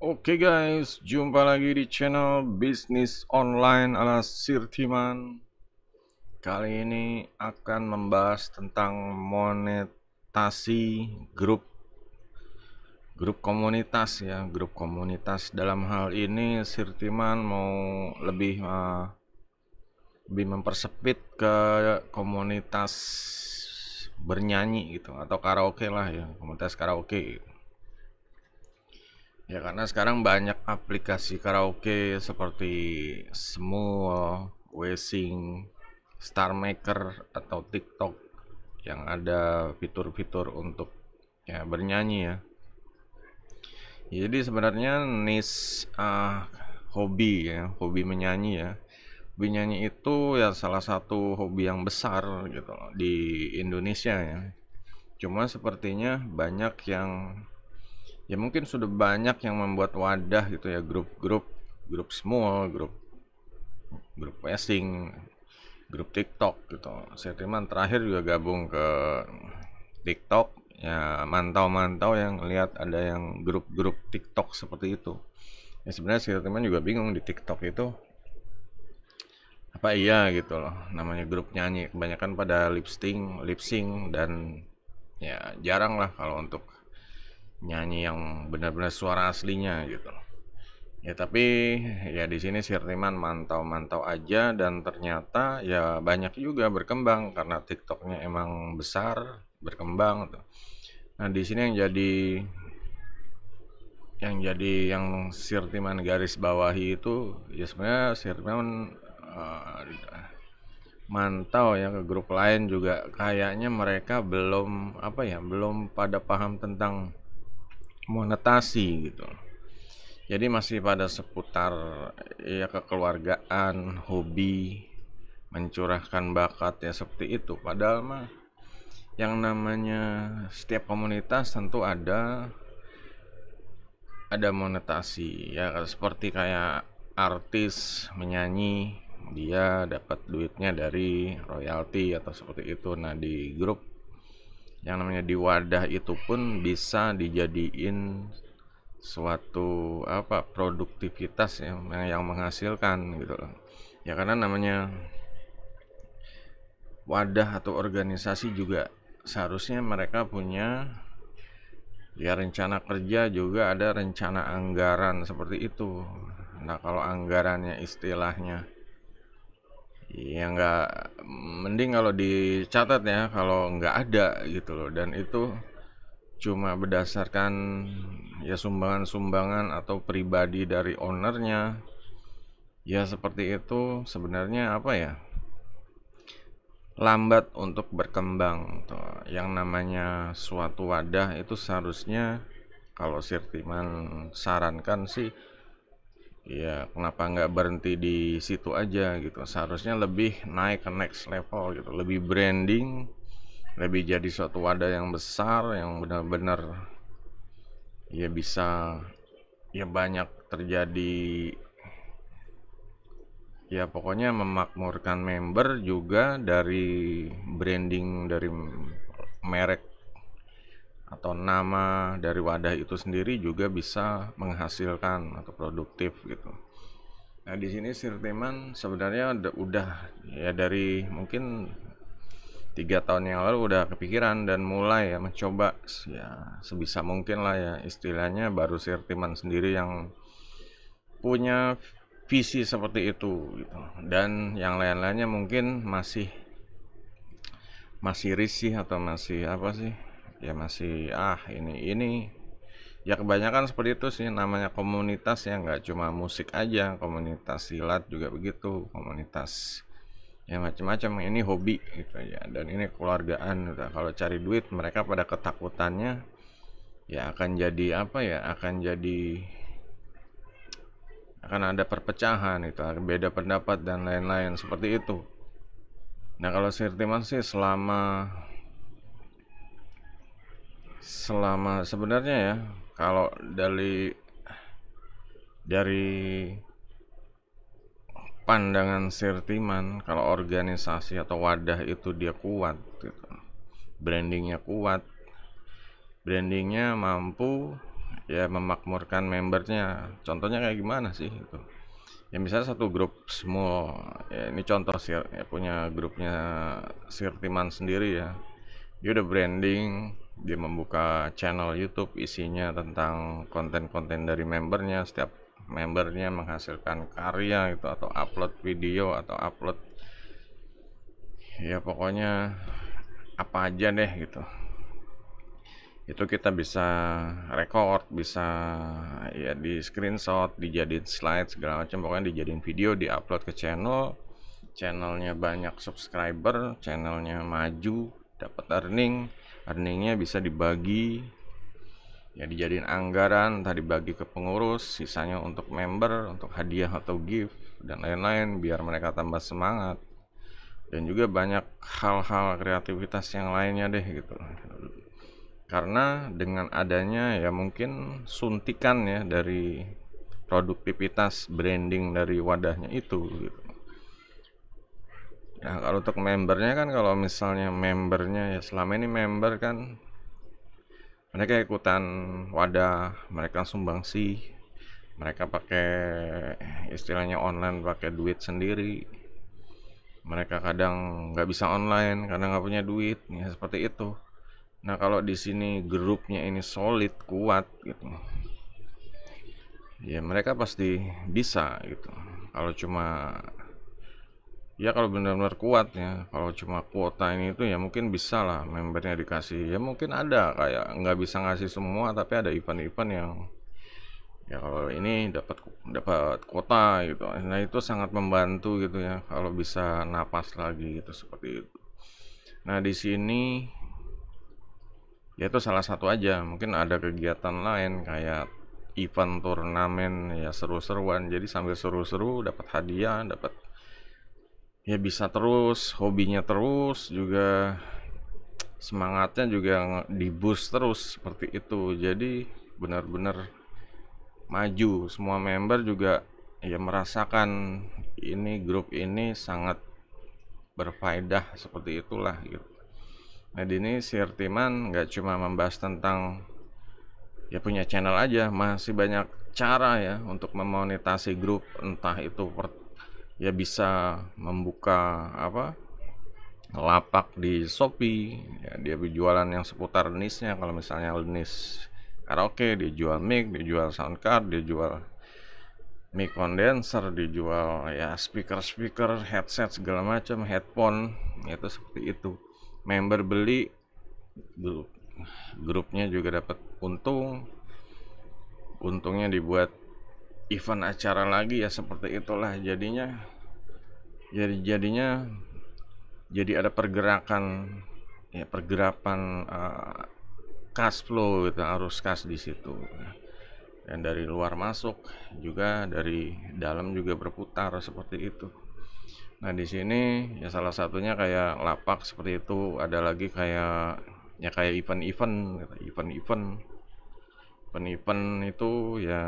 Oke guys, jumpa lagi di channel bisnis online ala Sirtiman. Kali ini akan membahas tentang monetasi grup grup komunitas ya, grup komunitas. Dalam hal ini Sirtiman mau lebih mempersempit ke komunitas bernyanyi gitu atau karaoke lah ya, komunitas karaoke. Ya karena sekarang banyak aplikasi karaoke seperti Smule, Wesing, Starmaker atau TikTok yang ada fitur-fitur untuk ya bernyanyi ya. Jadi sebenarnya hobi ya, hobi menyanyi ya. Hobi nyanyi itu ya salah satu hobi yang besar gitu loh di Indonesia ya. Cuma sepertinya banyak yang ya mungkin sudah banyak yang membuat wadah gitu ya, grup small, grup grup passing, grup TikTok gitu. Saya terima terakhir juga gabung ke TikTok ya, mantau-mantau yang lihat ada yang grup-grup TikTok seperti itu. Ya sebenarnya saya teman juga bingung di TikTok itu apa iya gitu loh, namanya grup nyanyi kebanyakan pada lip sync dan ya jarang lah kalau untuk nyanyi yang benar-benar suara aslinya gitu. Ya tapi ya di sini Sirtiman mantau-mantau aja dan ternyata ya banyak juga berkembang karena TikToknya emang besar berkembang tuh. Nah di sini yang Sirtiman garis bawahi itu ya sebenarnya Sirtiman mantau ya ke grup lain juga kayaknya mereka belum apa ya belum pada paham tentang monetasi gitu. Jadi masih pada seputar ya kekeluargaan, hobi, mencurahkan bakat ya seperti itu. Padahal mah yang namanya setiap komunitas tentu ada monetasi ya seperti kayak artis menyanyi dia dapat duitnya dari royalti atau seperti itu. Nah, di grup yang namanya di wadah itu pun bisa dijadiin suatu apa produktivitas yang menghasilkan gitu loh. Ya karena namanya wadah atau organisasi juga seharusnya mereka punya ya rencana kerja juga ada rencana anggaran seperti itu. Nah kalau anggarannya istilahnya ya nggak mending kalau dicatat ya kalau nggak ada gitu loh dan itu cuma berdasarkan ya sumbangan-sumbangan atau pribadi dari ownernya ya seperti itu sebenarnya apa ya lambat untuk berkembang tuh. Yang namanya suatu wadah itu seharusnya kalau Sirtiman sarankan sih ya kenapa nggak berhenti di situ aja gitu, seharusnya lebih naik ke next level gitu, lebih branding, lebih jadi suatu wadah yang besar yang benar-benar ya bisa ya banyak terjadi ya pokoknya memakmurkan member juga dari branding dari merek atau nama dari wadah itu sendiri juga bisa menghasilkan atau produktif gitu. Nah di sini Sirteman sebenarnya udah ya dari mungkin 3 tahun yang lalu udah kepikiran dan mulai ya mencoba ya sebisa mungkin lah ya istilahnya baru Sirteman sendiri yang punya visi seperti itu gitu. Dan yang lain-lainnya mungkin masih risih atau masih apa sih ya masih ini ya kebanyakan seperti itu sih namanya komunitas ya nggak cuma musik aja, komunitas silat juga begitu, komunitas ya macam-macam ini hobi gitu ya dan ini keluargaan gitu. Kalau cari duit mereka pada ketakutannya ya akan jadi apa ya akan ada perpecahan itu beda pendapat dan lain-lain seperti itu. Nah kalau Sirtiman sih selama sebenarnya ya kalau dari pandangan Sirtiman kalau organisasi atau wadah itu dia kuat gitu. Brandingnya kuat, brandingnya mampu ya memakmurkan membernya. Contohnya kayak gimana sih itu? Ya misalnya satu grup semua, ya ini contoh sih ya, punya grupnya Sirtiman sendiri ya. Dia udah branding, dia membuka channel YouTube isinya tentang konten-konten dari membernya. Setiap membernya menghasilkan karya itu atau upload video atau upload ya pokoknya apa aja deh gitu. Itu kita bisa record, bisa ya di screenshot, dijadiin slide segala macam, pokoknya dijadiin video, diupload ke channelnya banyak subscriber, channelnya maju, dapat earningnya bisa dibagi, ya dijadiin anggaran, tadi bagi ke pengurus, sisanya untuk member, untuk hadiah atau gift dan lain-lain biar mereka tambah semangat. Dan juga banyak hal-hal kreativitas yang lainnya deh gitu. Karena dengan adanya ya mungkin suntikan ya dari produktivitas branding dari wadahnya itu gitu. Ya kalau untuk membernya kan, kalau misalnya membernya ya selama ini member kan mereka ikutan wadah, mereka sumbangsi, mereka pakai istilahnya online, pakai duit sendiri, mereka kadang nggak bisa online karena nggak punya duit ya seperti itu. Nah kalau di sini grupnya ini solid, kuat gitu, ya mereka pasti bisa gitu. Kalau cuma ya kalau benar-benar kuat ya, kalau cuma kuota ini itu ya mungkin bisa lah membernya dikasih. Ya mungkin ada kayak nggak bisa ngasih semua, tapi ada event-event yang ya kalau ini dapat dapat kuota gitu. Nah itu sangat membantu gitu ya kalau bisa napas lagi gitu seperti itu. Nah di sini ya itu salah satu aja, mungkin ada kegiatan lain kayak event turnamen ya seru-seruan, jadi sambil seru-seru dapat hadiah, dapat ya bisa terus hobinya, terus juga semangatnya juga di boost terus seperti itu. Jadi benar-benar maju, semua member juga ya merasakan ini grup ini sangat berfaedah seperti itulah gitu. Nah di ini Sirtiman nggak cuma membahas tentang ya punya channel aja, masih banyak cara ya untuk memonetasi grup, entah itu ya bisa membuka apa lapak di Shopee ya, dia berjualan yang seputar niche-nya. Kalau misalnya niche karaoke, dia jual mic, dia jual sound card, dia jual mic condenser, dia jual ya speaker headset segala macam, headphone, itu seperti itu. Member beli, grupnya juga dapat untungnya dibuat event acara lagi ya seperti itulah jadinya jadi ada pergerakan cash flow gitu, arus kas di situ, dan dari luar masuk juga, dari dalam juga berputar seperti itu. Nah di sini ya salah satunya kayak lapak seperti itu, ada lagi kayak ya kayak event itu ya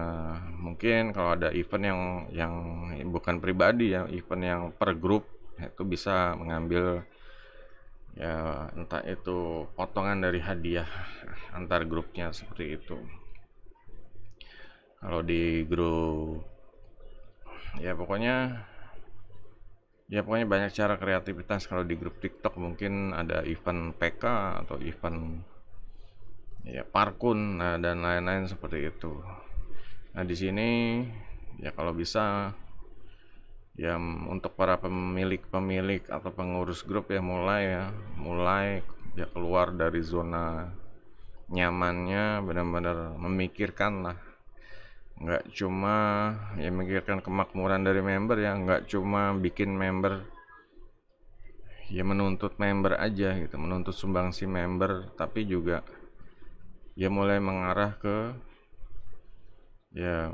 mungkin kalau ada event yang bukan pribadi ya, event yang per grup itu bisa mengambil ya entah itu potongan dari hadiah antar grupnya seperti itu. Kalau di grup ya pokoknya banyak cara kreativitas. Kalau di grup TikTok mungkin ada event PK atau event ya parkun, nah, dan lain-lain seperti itu. Nah di sini ya kalau bisa ya untuk para pemilik atau pengurus grup ya mulai ya keluar dari zona nyamannya, benar-benar memikirkan lah, nggak cuma ya memikirkan kemakmuran dari member ya, nggak cuma bikin member ya menuntut member aja gitu, menuntut sumbangsi member, tapi juga ya mulai mengarah ke ya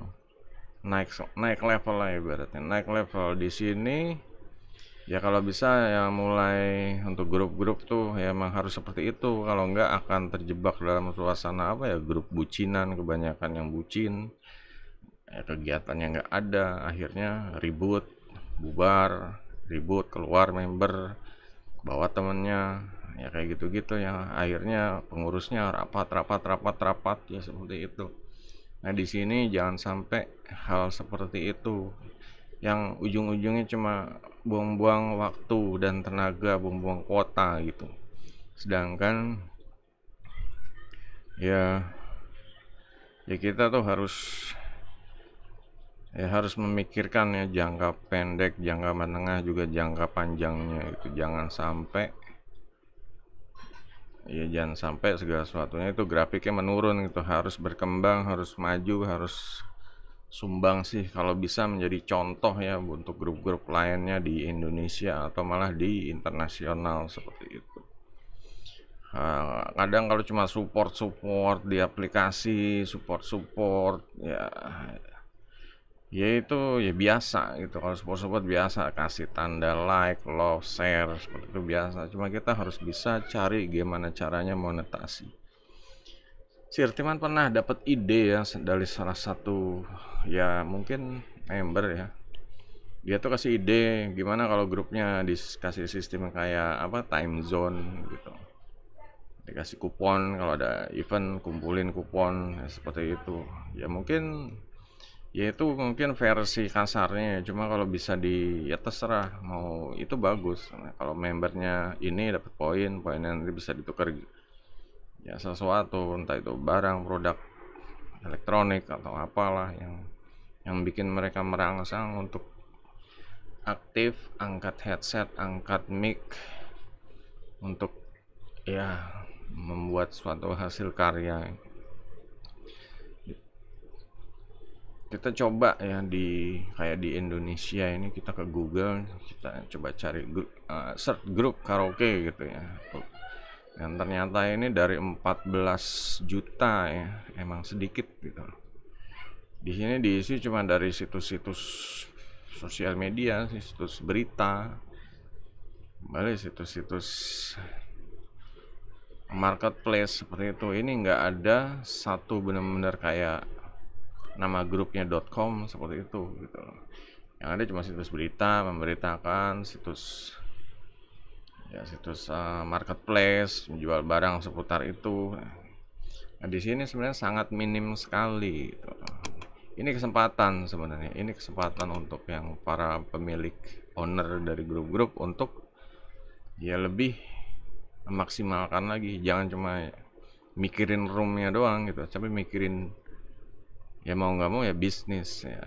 naik level lah, ibaratnya naik level di sini. Ya kalau bisa ya mulai untuk grup-grup tuh ya emang harus seperti itu, kalau enggak akan terjebak dalam suasana apa ya, grup bucinan, kebanyakan yang bucin ya, kegiatannya nggak ada, akhirnya ribut, bubar, ribut, keluar member, bawa temennya ya kayak gitu-gitu ya, akhirnya pengurusnya rapat ya seperti itu. Nah, di sini jangan sampai hal seperti itu yang ujung-ujungnya cuma buang-buang waktu dan tenaga, buang-buang kuota gitu. Sedangkan ya ya kita tuh harus memikirkan ya jangka pendek, jangka menengah juga jangka panjangnya itu. Jangan sampai segala sesuatunya itu grafiknya menurun gitu, harus berkembang, harus maju, harus sumbang sih kalau bisa menjadi contoh ya untuk grup-grup lainnya di Indonesia atau malah di internasional seperti itu. Kadang kalau cuma support di aplikasi, support ya itu ya biasa gitu. Kalau support biasa kasih tanda like, love, share seperti itu biasa. Cuma kita harus bisa cari gimana caranya monetasi. Sirtiman pernah dapat ide ya dari salah satu ya mungkin member ya. Dia tuh kasih ide gimana kalau grupnya dikasih sistem kayak apa time zone gitu. Dikasih kupon kalau ada event kumpulin kupon ya, seperti itu. Ya mungkin versi kasarnya ya. Cuma kalau bisa ya terserah mau itu bagus. Nah, kalau membernya ini dapat poin nanti bisa ditukar ya sesuatu, entah itu barang, produk elektronik atau apalah yang bikin mereka merangsang untuk aktif, angkat headset, angkat mic untuk ya membuat suatu hasil karya. Kita coba ya kayak di Indonesia ini, kita ke Google, kita coba cari search grup karaoke gitu ya. Dan ternyata ini dari 14 juta ya, emang sedikit gitu. Di sini diisi cuma dari situs-situs sosial media, situs berita, balik situs-situs marketplace seperti itu. Ini nggak ada satu benar-benar kayak nama grupnya .com seperti itu gitu. Yang ada cuma situs berita memberitakan, situs marketplace menjual barang seputar itu. Nah, di sini sebenarnya sangat minim sekali gitu. Ini kesempatan sebenarnya. Ini kesempatan untuk yang para pemilik owner dari grup-grup untuk ya lebih memaksimalkan lagi. Jangan cuma mikirin roomnya doang gitu, tapi mikirin ya mau nggak mau ya bisnis ya,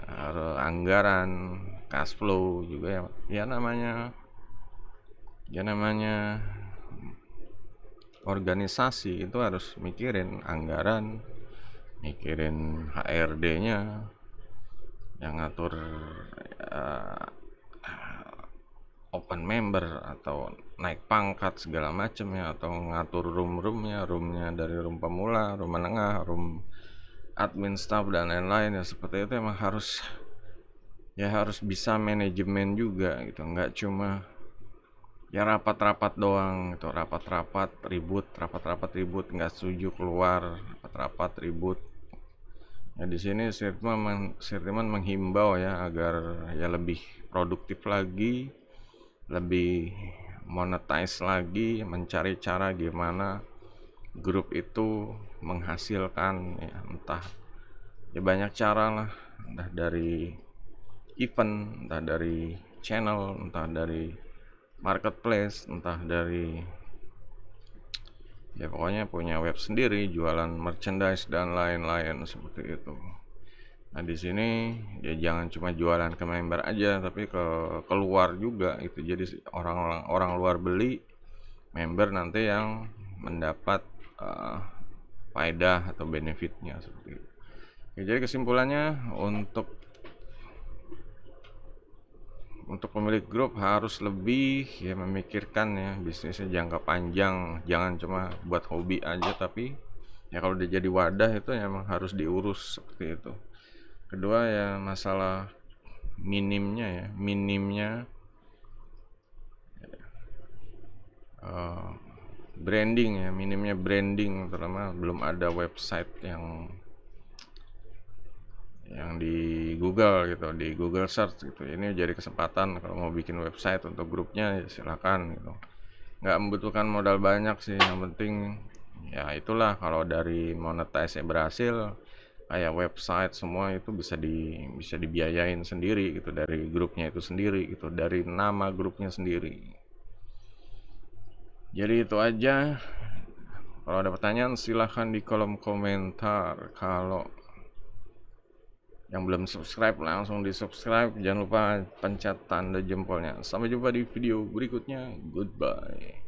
anggaran, cash flow juga ya namanya organisasi itu harus mikirin anggaran, mikirin HRD-nya, yang ngatur open member atau naik pangkat segala macam ya, atau ngatur roomnya dari room pemula, room menengah, room admin staff dan lain-lain ya. Seperti itu emang harus bisa manajemen juga gitu, nggak cuma ya rapat-rapat doang gitu, rapat-rapat ribut, nggak setuju keluar, rapat-rapat ribut. Ya di sini Sirtiman menghimbau ya agar ya lebih produktif lagi, lebih monetize lagi, mencari cara gimana grup itu menghasilkan ya, entah ya banyak cara lah, entah dari event, entah dari channel, entah dari marketplace, entah dari ya pokoknya punya web sendiri, jualan merchandise dan lain-lain seperti itu. Nah di sini ya jangan cuma jualan ke member aja, tapi ke keluar juga itu. Jadi orang luar beli, member nanti yang mendapat faedah atau benefitnya seperti itu. Ya, jadi kesimpulannya untuk pemilik grup harus lebih ya memikirkan ya bisnisnya jangka panjang, jangan cuma buat hobi aja, tapi ya kalau udah jadi wadah itu ya emang harus diurus seperti itu. Kedua ya masalah minimnya branding ya, minimnya branding, terutama belum ada website yang di Google gitu, di Google Search gitu. Ini jadi kesempatan kalau mau bikin website untuk grupnya ya silakan gitu. Nggak membutuhkan modal banyak sih, yang penting ya itulah kalau dari monetize berhasil, kayak website semua itu bisa dibiayain sendiri gitu dari grupnya itu sendiri gitu, dari nama grupnya sendiri. Jadi itu aja. Kalau ada pertanyaan silahkan di kolom komentar. Kalau yang belum subscribe langsung di subscribe. Jangan lupa pencet tanda jempolnya. Sampai jumpa di video berikutnya. Goodbye.